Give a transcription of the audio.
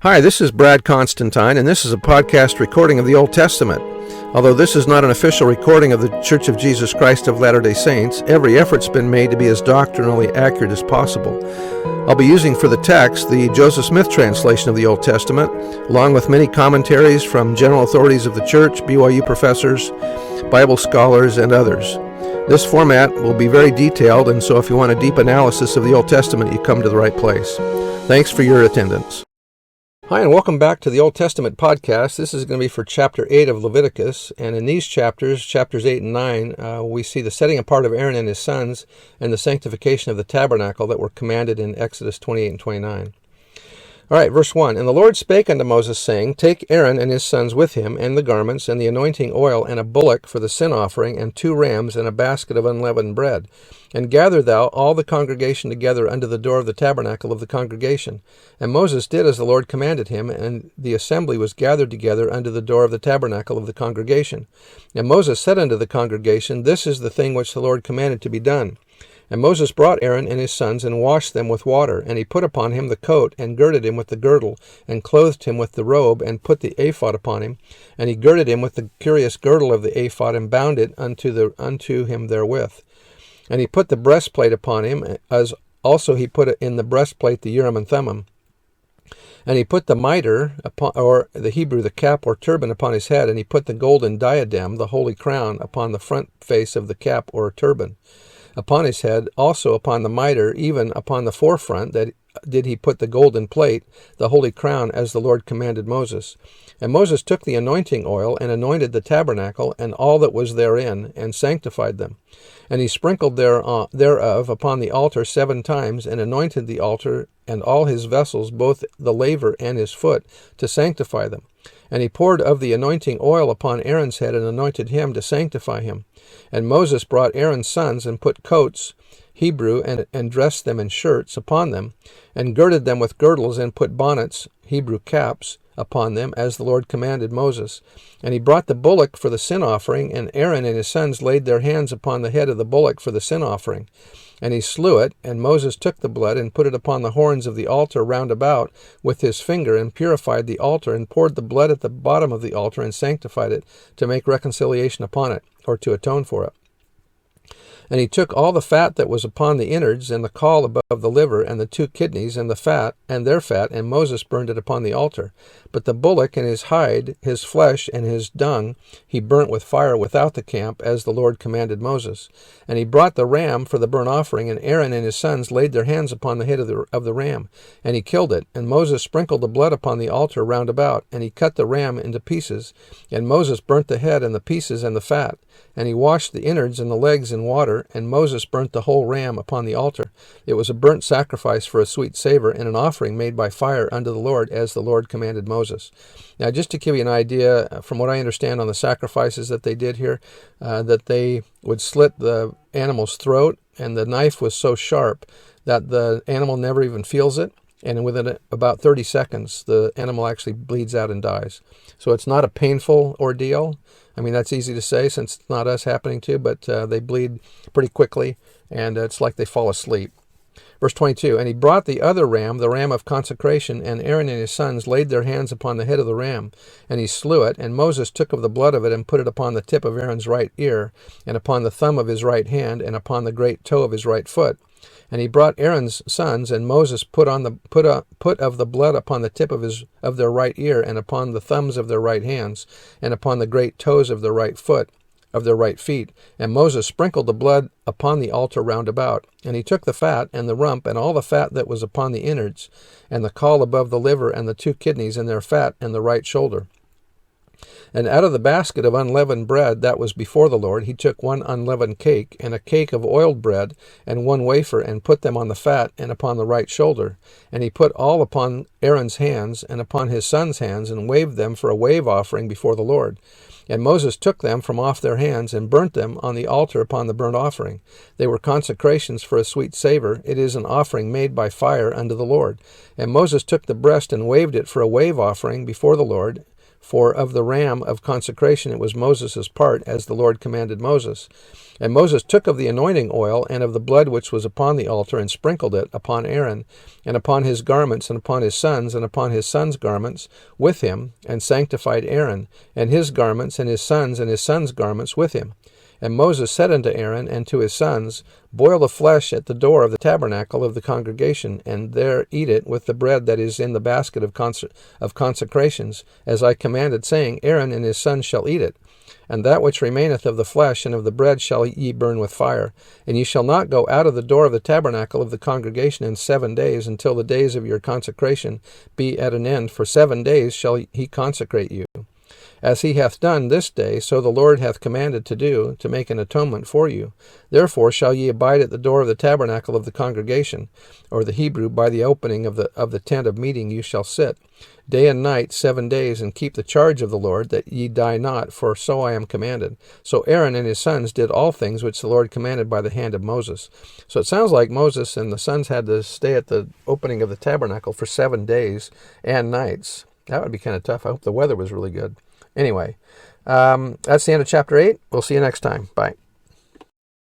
Hi, this is Brad Constantine, and this is a podcast recording of the Old Testament. Although this is not an official recording of the Church of Jesus Christ of Latter-day Saints, every effort's been made to be as doctrinally accurate as possible. I'll be using for the text the Joseph Smith translation of the Old Testament, along with many commentaries from general authorities of the Church, BYU professors, Bible scholars, and others. This format will be very detailed, and so if you want a deep analysis of the Old Testament, you come to the right place. Thanks for your attendance. Hi, and welcome back to the Old Testament podcast. This is going to be for chapter 8 of Leviticus, and in these chapters 8 and 9, we see the setting apart of Aaron and his sons and the sanctification of the tabernacle that were commanded in Exodus 28 and 29. All right, verse 1, And the Lord spake unto Moses, saying, Take Aaron and his sons with him, and the garments, and the anointing oil, and a bullock for the sin offering, and 2 rams, and a basket of unleavened bread. And gather thou all the congregation together unto the door of the tabernacle of the congregation. And Moses did as the Lord commanded him, and the assembly was gathered together unto the door of the tabernacle of the congregation. And Moses said unto the congregation, This is the thing which the Lord commanded to be done. And Moses brought Aaron and his sons, and washed them with water. And he put upon him the coat, and girded him with the girdle, and clothed him with the robe, and put the ephod upon him. And he girded him with the curious girdle of the ephod, and bound it unto him therewith. And he put the breastplate upon him, as also he put in the breastplate the Urim and Thummim. And he put the mitre, or the Hebrew, the cap or turban, upon his head, and he put the golden diadem, the holy crown, upon the front face of the cap or turban. Upon his head, also upon the mitre, even upon the forefront, that did he put the golden plate, the holy crown, as the Lord commanded Moses. And Moses took the anointing oil, and anointed the tabernacle, and all that was therein, and sanctified them. And he sprinkled thereof upon the altar 7 times, and anointed the altar and all his vessels, both the laver and his foot, to sanctify them. And he poured of the anointing oil upon Aaron's head, and anointed him to sanctify him. And Moses brought Aaron's sons, and put coats, Hebrew, and dressed them in shirts upon them, and girded them with girdles, and put bonnets, Hebrew caps, upon them, as the Lord commanded Moses. And he brought the bullock for the sin offering, and Aaron and his sons laid their hands upon the head of the bullock for the sin offering. And he slew it, and Moses took the blood, and put it upon the horns of the altar round about with his finger, and purified the altar, and poured the blood at the bottom of the altar, and sanctified it, to make reconciliation upon it, or to atone for it. And he took all the fat that was upon the innards, and the caul above the liver, and the 2 kidneys, and the fat, and their fat, and Moses burned it upon the altar. But the bullock and his hide, his flesh, and his dung, he burnt with fire without the camp, as the Lord commanded Moses. And he brought the ram for the burnt offering, and Aaron and his sons laid their hands upon the head of the ram, and he killed it. And Moses sprinkled the blood upon the altar round about, and he cut the ram into pieces. And Moses burnt the head, and the pieces, and the fat. And he washed the innards and the legs in water, and Moses burnt the whole ram upon the altar. It was a burnt sacrifice for a sweet savor, and an offering made by fire unto the Lord, as the Lord commanded Moses. Now, just to give you an idea, from what I understand on the sacrifices that they did here, that they would slit the animal's throat, and the knife was so sharp that the animal never even feels it. And within about 30 seconds, the animal actually bleeds out and dies. So it's not a painful ordeal. I mean, that's easy to say since it's not us happening to, but they bleed pretty quickly, and it's like they fall asleep. Verse 22, And he brought the other ram, the ram of consecration, and Aaron and his sons laid their hands upon the head of the ram, and he slew it. And Moses took of the blood of it, and put it upon the tip of Aaron's right ear, and upon the thumb of his right hand, and upon the great toe of his right foot. And he brought Aaron's sons, and Moses put of the blood upon the tip of their right ear, and upon the thumbs of their right hands, and upon the great toes of their right foot, of their right feet. And Moses sprinkled the blood upon the altar round about. And he took the fat, and the rump, and all the fat that was upon the innards, and the caul above the liver, and the 2 kidneys, and their fat, and the right shoulder. And out of the basket of unleavened bread that was before the Lord, he took 1 unleavened cake, and a cake of oiled bread, and 1 wafer, and put them on the fat, and upon the right shoulder. And he put all upon Aaron's hands, and upon his sons' hands, and waved them for a wave offering before the Lord. And Moses took them from off their hands, and burnt them on the altar upon the burnt offering. They were consecrations for a sweet savor. It is an offering made by fire unto the Lord. And Moses took the breast, and waved it for a wave offering before the Lord, For of the ram of consecration it was Moses' part, as the Lord commanded Moses. And Moses took of the anointing oil and of the blood which was upon the altar, and sprinkled it upon Aaron, and upon his garments, and upon his sons, and upon his sons' garments with him, and sanctified Aaron, and his garments, and his sons' garments with him. And Moses said unto Aaron and to his sons, Boil the flesh at the door of the tabernacle of the congregation, and there eat it with the bread that is in the basket of consecrations, as I commanded, saying, Aaron and his sons shall eat it. And that which remaineth of the flesh and of the bread shall ye burn with fire. And ye shall not go out of the door of the tabernacle of the congregation in 7 days, until the days of your consecration be at an end. For 7 days shall he consecrate you. As he hath done this day, so the Lord hath commanded to do, to make an atonement for you. Therefore shall ye abide at the door of the tabernacle of the congregation, or the Hebrew, by the opening of the tent of meeting you shall sit, day and night 7 days, and keep the charge of the Lord, that ye die not, for so I am commanded. So Aaron and his sons did all things which the Lord commanded by the hand of Moses. So it sounds like Moses and the sons had to stay at the opening of the tabernacle for 7 days and nights. That would be kind of tough. I hope the weather was really good. Anyway, that's the end of chapter 8. We'll see you next time. Bye.